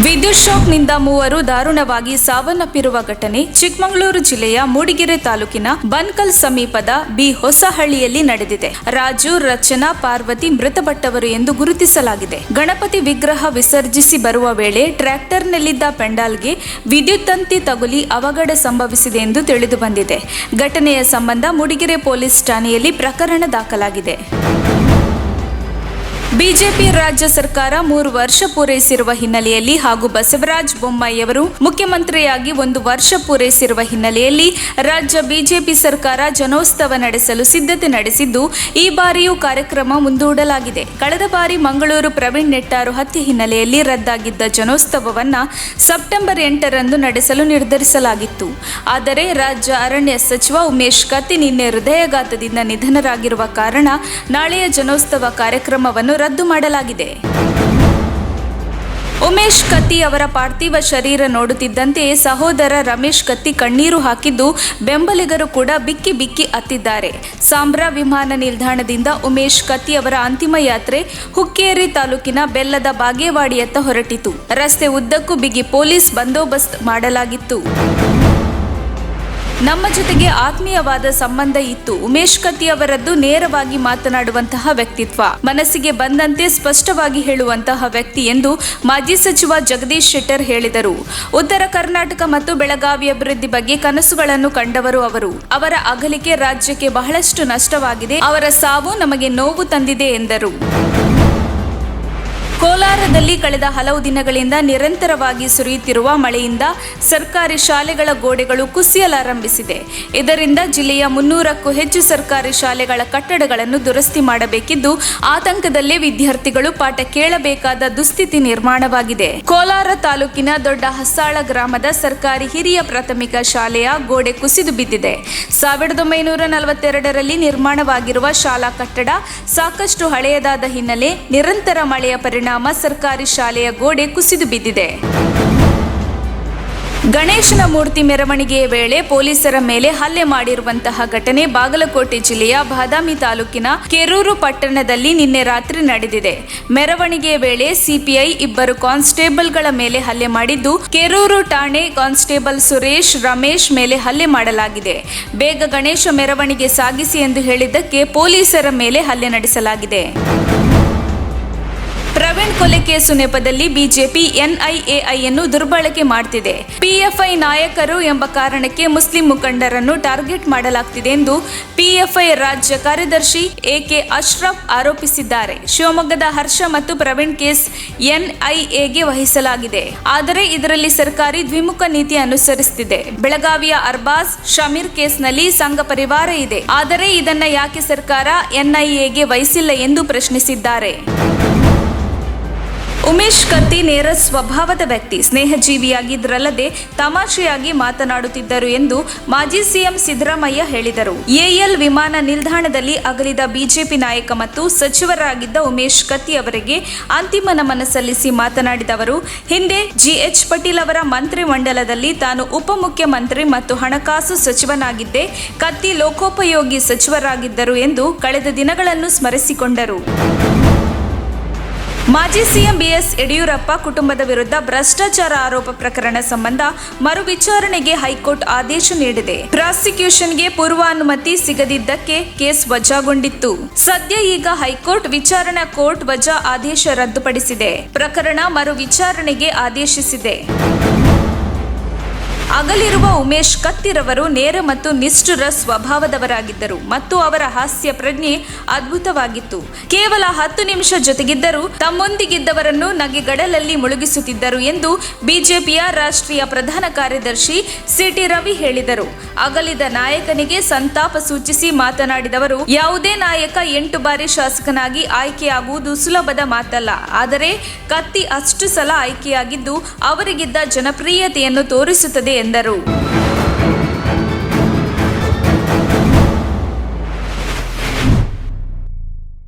ವಿದ್ಯುತ್ ಶಾಕ್ನಿಂದ ಮೂವರು ದಾರುಣವಾಗಿ ಸಾವನ್ನಪ್ಪಿರುವ ಘಟನೆ ಚಿಕ್ಕಮಗಳೂರು ಜಿಲ್ಲೆಯ ಮೂಡಿಗೆರೆ ತಾಲೂಕಿನ ಬನ್ಕಲ್ ಸಮೀಪದ ಬಿ ಹೊಸಹಳ್ಳಿಯಲ್ಲಿ ನಡೆದಿದೆ. ರಾಜು, ರಚನಾ, ಪಾರ್ವತಿ ಮೃತಪಟ್ಟವರು ಎಂದು ಗುರುತಿಸಲಾಗಿದೆ. ಗಣಪತಿ ವಿಗ್ರಹ ವಿಸರ್ಜಿಸಿ ಬರುವ ವೇಳೆ ಟ್ರ್ಯಾಕ್ಟರ್ನಲ್ಲಿದ್ದ ಪೆಂಡಾಲ್ಗೆ ವಿದ್ಯುತ್ ತಂತಿ ತಗುಲಿ ಅವಘಡ ಸಂಭವಿಸಿದೆ ಎಂದು ತಿಳಿದು ಬಂದಿದೆ. ಘಟನೆಯ ಸಂಬಂಧ ಮೂಡಿಗೆರೆ ಪೊಲೀಸ್ ಠಾಣೆಯಲ್ಲಿ ಪ್ರಕರಣ ದಾಖಲಾಗಿದೆ. ಬಿಜೆಪಿ ರಾಜ್ಯ ಸರ್ಕಾರ 3 ವರ್ಷ ಪೂರೈಸಿರುವ ಹಿನ್ನೆಲೆಯಲ್ಲಿ ಹಾಗೂ ಬಸವರಾಜ ಬೊಮ್ಮಾಯಿಯವರು ಮುಖ್ಯಮಂತ್ರಿಯಾಗಿ 1 ವರ್ಷ ಪೂರೈಸಿರುವ ಹಿನ್ನೆಲೆಯಲ್ಲಿ ರಾಜ್ಯ ಬಿಜೆಪಿ ಸರ್ಕಾರ ಜನೋತ್ಸವ ನಡೆಸಲು ಸಿದ್ಧತೆ ನಡೆಸಿದ್ದು, ಈ ಬಾರಿಯೂ ಕಾರ್ಯಕ್ರಮ ಮುಂದೂಡಲಾಗಿದೆ. ಕಳೆದ ಬಾರಿ ಮಂಗಳೂರು ಪ್ರವೀಣ್ ನೆಟ್ಟಾರು ಹತ್ಯೆ ಹಿನ್ನೆಲೆಯಲ್ಲಿ ರದ್ದಾಗಿದ್ದ ಜನೋತ್ಸವವನ್ನು ಸೆಪ್ಟೆಂಬರ್ 8ರಂದು ನಡೆಸಲು ನಿರ್ಧರಿಸಲಾಗಿತ್ತು. ಆದರೆ ರಾಜ್ಯ ಅರಣ್ಯ ಸಚಿವ ಉಮೇಶ್ ಕತ್ತಿ ನಿನ್ನೆ ಹೃದಯಾಘಾತದಿಂದ ನಿಧನರಾಗಿರುವ ಕಾರಣ ನಾಳೆಯ ಜನೋತ್ಸವ ಕಾರ್ಯಕ್ರಮವನ್ನು ರದ್ದು ಮಾಡಲಾಗಿದೆ. ಉಮೇಶ್ ಕತ್ತಿ ಅವರ ಪಾರ್ಥಿವ ಶರೀರ ನೋಡುತ್ತಿದ್ದಂತೆಯೇ ಸಹೋದರ ರಮೇಶ್ ಕತ್ತಿ ಕಣ್ಣೀರು ಹಾಕಿದ್ದು, ಬೆಂಬಲಿಗರು ಕೂಡ ಬಿಕ್ಕಿ ಬಿಕ್ಕಿ ಅತ್ತಿದ್ದಾರೆ. ಸಾಂಬ್ರಾ ವಿಮಾನ ನಿಲ್ದಾಣದಿಂದ ಉಮೇಶ್ ಕತ್ತಿ ಅವರ ಅಂತಿಮ ಯಾತ್ರೆ ಹುಕ್ಕೇರಿ ತಾಲೂಕಿನ ಬೆಲ್ಲದ ಬಾಗೇವಾಡಿಯತ್ತ ಹೊರಟಿತು. ರಸ್ತೆ ಉದ್ದಕ್ಕೂ ಬಿಗಿ ಪೊಲೀಸ್ ಬಂದೋಬಸ್ತ್ ಮಾಡಲಾಗಿತ್ತು. ನಮ್ಮ ಜೊತೆಗೆ ಆತ್ಮೀಯವಾದ ಸಂಬಂಧ ಇತ್ತು. ಉಮೇಶ್ ಕತ್ತಿ ಅವರದ್ದು ನೇರವಾಗಿ ಮಾತನಾಡುವಂತಹ ವ್ಯಕ್ತಿತ್ವ, ಮನಸ್ಸಿಗೆ ಬಂದಂತೆ ಸ್ಪಷ್ಟವಾಗಿ ಹೇಳುವಂತಹ ವ್ಯಕ್ತಿ ಎಂದು ಮಾಜಿ ಸಚಿವ ಜಗದೀಶ್ ಶೆಟ್ಟರ್ ಹೇಳಿದರು. ಉತ್ತರ ಕರ್ನಾಟಕ ಮತ್ತು ಬೆಳಗಾವಿ ಅಭಿವೃದ್ಧಿ ಬಗ್ಗೆ ಕನಸುಗಳನ್ನು ಕಂಡವರು ಅವರು. ಅವರ ಅಗಲಿಕೆ ರಾಜ್ಯಕ್ಕೆ ಬಹಳಷ್ಟು ನಷ್ಟವಾಗಿದೆ. ಅವರ ಸಾವು ನಮಗೆ ನೋವು ತಂದಿದೆ ಎಂದರು. ಕೋಲಾರದಲ್ಲಿ ಕಳೆದ ಹಲವು ದಿನಗಳಿಂದ ನಿರಂತರವಾಗಿ ಸುರಿಯುತ್ತಿರುವ ಮಳೆಯಿಂದ ಸರ್ಕಾರಿ ಶಾಲೆಗಳ ಗೋಡೆಗಳು ಕುಸಿಯಲಾರಂಭಿಸಿದೆ. ಇದರಿಂದ ಜಿಲ್ಲೆಯ 300ಕ್ಕೂ ಹೆಚ್ಚು ಸರ್ಕಾರಿ ಶಾಲೆಗಳ ಕಟ್ಟಡಗಳನ್ನು ದುರಸ್ತಿ ಮಾಡಬೇಕಿದ್ದು, ಆತಂಕದಲ್ಲೇ ವಿದ್ಯಾರ್ಥಿಗಳು ಪಾಠ ಕೇಳಬೇಕಾದ ದುಸ್ಥಿತಿ ನಿರ್ಮಾಣವಾಗಿದೆ. ಕೋಲಾರ ತಾಲೂಕಿನ ದೊಡ್ಡ ಹಸ್ಸಾಳ ಗ್ರಾಮದ ಸರ್ಕಾರಿ ಹಿರಿಯ ಪ್ರಾಥಮಿಕ ಶಾಲೆಯ ಗೋಡೆ ಕುಸಿದು ಬಿದ್ದಿದೆ. 1942ರಲ್ಲಿ ನಿರ್ಮಾಣವಾಗಿರುವ ಶಾಲಾ ಕಟ್ಟಡ ಸಾಕಷ್ಟು ಹಳೆಯದಾದ ಹಿನ್ನೆಲೆ ನಿರಂತರ ಮಳೆಯ ಪರಿಣಾಮ ಸರ್ಕಾರಿ ಶಾಲೆಯ ಗೋಡೆ ಕುಸಿದು ಬಿದ್ದಿದೆ. ಗಣೇಶನ ಮೂರ್ತಿ ಮೆರವಣಿಗೆಯ ವೇಳೆ ಪೊಲೀಸರ ಮೇಲೆ ಹಲ್ಲೆ ಮಾಡಿರುವಂತಹ ಘಟನೆ ಬಾಗಲಕೋಟೆ ಜಿಲ್ಲೆಯ ಬಾದಾಮಿ ತಾಲೂಕಿನ ಕೆರೂರು ಪಟ್ಟಣದಲ್ಲಿ ನಿನ್ನೆ ರಾತ್ರಿ ನಡೆದಿದೆ. ಮೆರವಣಿಗೆಯ ವೇಳೆ ಸಿಪಿಐ 2 ಕಾನ್ಸ್ಟೇಬಲ್ಗಳ ಮೇಲೆ ಹಲ್ಲೆ ಮಾಡಿದ್ದು, ಕೆರೂರು ಠಾಣೆ ಕಾನ್ಸ್ಟೇಬಲ್ ಸುರೇಶ್, ರಮೇಶ್ ಮೇಲೆ ಹಲ್ಲೆ ಮಾಡಲಾಗಿದೆ. ಬೇಗ ಗಣೇಶ ಮೆರವಣಿಗೆ ಸಾಗಿಸಿ ಎಂದು ಹೇಳಿದ್ದಕ್ಕೆ ಪೊಲೀಸರ ಮೇಲೆ ಹಲ್ಲೆ ನಡೆಸಲಾಗಿದೆ. ಪ್ರವೀಣ್ ಕೊಲೆ ಕೇಸು ನೆಪದಲ್ಲಿ ಬಿಜೆಪಿ ಎನ್ಐಎಐಯನ್ನು ದುರ್ಬಳಕೆ ಮಾಡುತ್ತಿದೆ. ಪಿಎಫ್ಐ ನಾಯಕರು ಎಂಬ ಕಾರಣಕ್ಕೆ ಮುಸ್ಲಿಂ ಮುಖಂಡರನ್ನು ಟಾರ್ಗೆಟ್ ಮಾಡಲಾಗುತ್ತಿದೆ ಎಂದು ಪಿಎಫ್ಐ ರಾಜ್ಯ ಕಾರ್ಯದರ್ಶಿ ಎಕೆ ಅಶ್ರಫ್ ಆರೋಪಿಸಿದ್ದಾರೆ. ಶಿವಮೊಗ್ಗದ ಹರ್ಷ ಮತ್ತು ಪ್ರವೀಣ್ ಕೇಸ್ ಎನ್ಐಎಗೆ ವಹಿಸಲಾಗಿದೆ. ಆದರೆ ಇದರಲ್ಲಿ ಸರ್ಕಾರಿ ದ್ವಿಮುಖ ನೀತಿ ಅನುಸರಿಸುತ್ತಿದೆ. ಬೆಳಗಾವಿಯ ಅರ್ಬಾಜ್ ಶಮೀರ್ ಕೇಸ್ನಲ್ಲಿ ಸಂಘ ಪರಿವಾರ ಇದೆ. ಆದರೆ ಇದನ್ನ ಯಾಕೆ ಸರ್ಕಾರ ಎನ್ಐಎಗೆ ವಹಿಸಿಲ್ಲ ಎಂದು ಪ್ರಶ್ನಿಸಿದ್ದಾರೆ. ಉಮೇಶ್ ಕತ್ತಿ ನೇರ ಸ್ವಭಾವದ ವ್ಯಕ್ತಿ, ಸ್ನೇಹಜೀವಿಯಾಗಿದ್ದರಲ್ಲದೆ ತಮಾಷೆಯಾಗಿ ಮಾತನಾಡುತ್ತಿದ್ದರು ಎಂದು ಮಾಜಿ ಸಿಎಂ ಸಿದ್ದರಾಮಯ್ಯ ಹೇಳಿದರು. ಎಎಲ್ ವಿಮಾನ ನಿಲ್ದಾಣದಲ್ಲಿ ಅಗಲಿದ ಬಿಜೆಪಿ ನಾಯಕ ಮತ್ತು ಸಚಿವರಾಗಿದ್ದ ಉಮೇಶ್ ಕತ್ತಿ ಅವರಿಗೆ ಅಂತಿಮ ನಮನ ಸಲ್ಲಿಸಿ ಮಾತನಾಡಿದ ಅವರು, ಹಿಂದೆ ಜಿಎಚ್ ಪಟೇಲ್ ಅವರ ಮಂತ್ರಿ ಮಂಡಲದಲ್ಲಿ ತಾನು ಉಪಮುಖ್ಯಮಂತ್ರಿ ಮತ್ತು ಹಣಕಾಸು ಸಚಿವನಾಗಿದ್ದೆ. ಕತ್ತಿ ಲೋಕೋಪಯೋಗಿ ಸಚಿವರಾಗಿದ್ದರು ಎಂದು ಕಳೆದ ದಿನಗಳನ್ನು ಸ್ಮರಿಸಿಕೊಂಡರು. ಮಾಜಿ ಸಿಎಂ ಬಿಎಸ್ ಯಡಿಯೂರಪ್ಪ ಕುಟುಂಬದ ವಿರುದ್ಧ ಭ್ರಷ್ಟಾಚಾರ ಆರೋಪ ಪ್ರಕರಣ ಸಂಬಂಧ ಮರು ವಿಚಾರಣೆಗೆ ಹೈಕೋರ್ಟ್ ಆದೇಶ ನೀಡಿದೆ. ಪ್ರಾಸಿಕ್ಯೂಷನ್ಗೆ ಪೂರ್ವಾನುಮತಿ ಸಿಗದಿದ್ದಕ್ಕೆ ಕೇಸ್ ವಜಾಗೊಂಡಿತ್ತು. ಸದ್ಯ ಈಗ ಹೈಕೋರ್ಟ್ ವಿಚಾರಣಾ ಕೋರ್ಟ್ ವಜಾ ಆದೇಶ ರದ್ದುಪಡಿಸಿದೆ. ಪ್ರಕರಣ ಮರು ವಿಚಾರಣೆಗೆ ಆದೇಶಿಸಿದೆ. ಅಗಲಿರುವ ಉಮೇಶ್ ಕತ್ತಿರವರು ನೇರ ಮತ್ತು ನಿಷ್ಠುರ ಸ್ವಭಾವದವರಾಗಿದ್ದರು ಮತ್ತು ಅವರ ಹಾಸ್ಯ ಪ್ರಜ್ಞೆ ಅದ್ಭುತವಾಗಿತ್ತು. ಕೇವಲ 10 ನಿಮಿಷ ಜೊತೆಗಿದ್ದರೂ ತಮ್ಮೊಂದಿಗಿದ್ದವರನ್ನು ನಗೆಗಡಲಲ್ಲಿ ಮುಳುಗಿಸುತ್ತಿದ್ದರು ಎಂದು ಬಿಜೆಪಿಯ ರಾಷ್ಟ್ರೀಯ ಪ್ರಧಾನ ಕಾರ್ಯದರ್ಶಿ ಸಿಟಿ ರವಿ ಹೇಳಿದರು. ಅಗಲಿದ ನಾಯಕನಿಗೆ ಸಂತಾಪ ಸೂಚಿಸಿ ಮಾತನಾಡಿದವರು, ಯಾವುದೇ ನಾಯಕ 8 ಬಾರಿ ಶಾಸಕನಾಗಿ ಆಯ್ಕೆಯಾಗುವುದು ಸುಲಭದ ಮಾತಲ್ಲ. ಆದರೆ ಕತ್ತಿ ಅಷ್ಟು ಸಲ ಆಯ್ಕೆಯಾಗಿದ್ದು ಅವರಿಗಿದ್ದ ಜನಪ್ರಿಯತೆಯನ್ನು ತೋರಿಸುತ್ತದೆ ಎಂದರು.